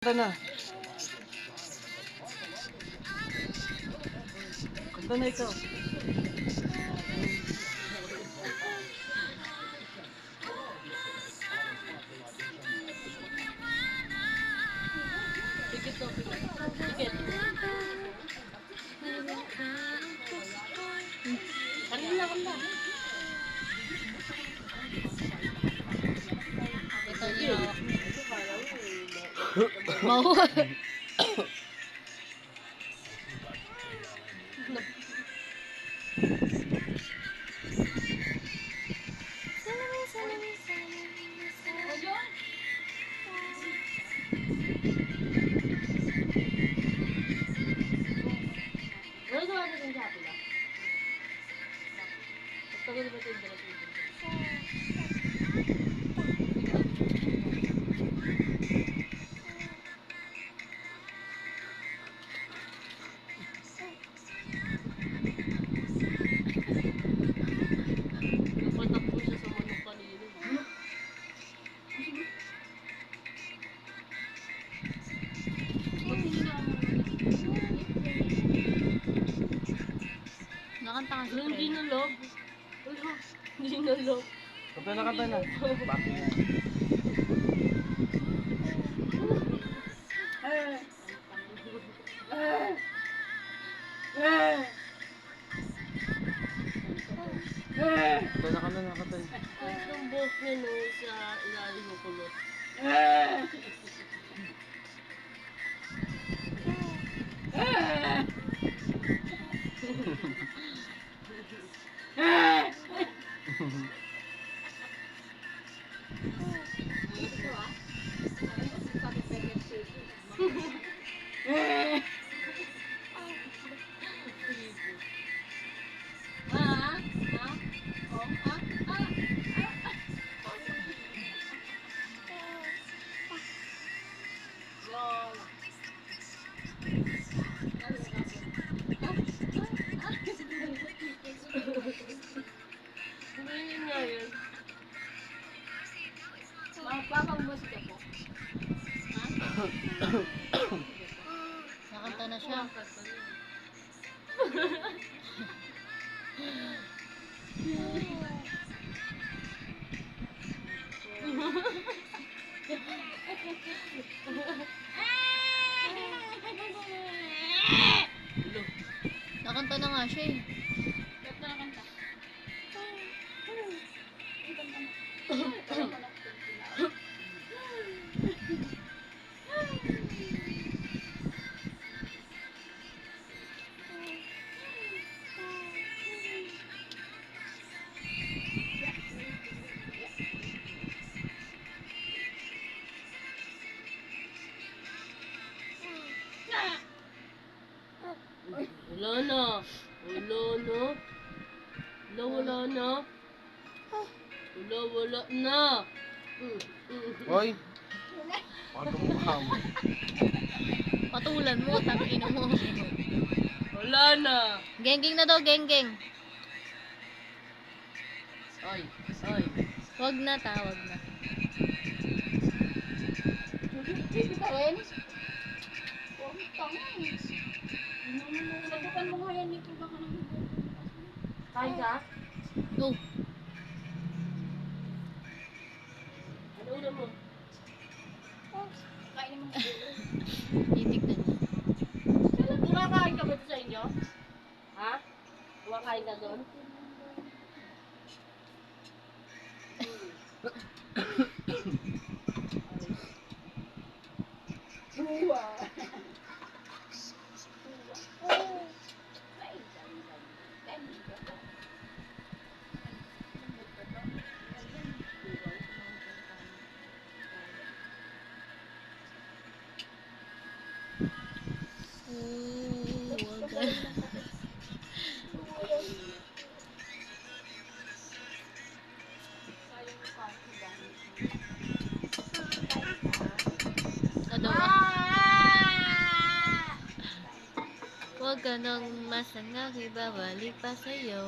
Kanta na. Kanta na ikaw. Tikit to, tikit. Kanta, kanta. Ito yung mau. Ano gawa natin sa atin ah? Pagtagal ba ito yung dalat nito? Napatakbo siya sa manok kanina. Nakanta ka sa Hindi na love. Hindi na love. Kanta na, kanta na. Bakit na? Kanta na, kanta na. Ang buhok niya no, sa ilalim ng kulot. Hindi nga yun. Papang-musika po. Nakanta na siya. Nakanta na nga siya eh. Wala na. Wala na. Wala na. Wala na. Hoy. Paano mukha mo? Patulan mo, tangina mo. Wala na. Gengging na daw, gengging. Ay, ay. Wag na, tawag na. Bibitawan? Huwag tangay. Sabukan mo nga yan dito baka nang Kain ka? Oh, Ano ulam mo? kain mo. titignan niya. Kumakain ka ba ito sa inyo? Ha? Kumakain ka doon? Buwa. Wag ka. Ano ba? Huwag ka nang masangag, ibabalik pa sa'yo.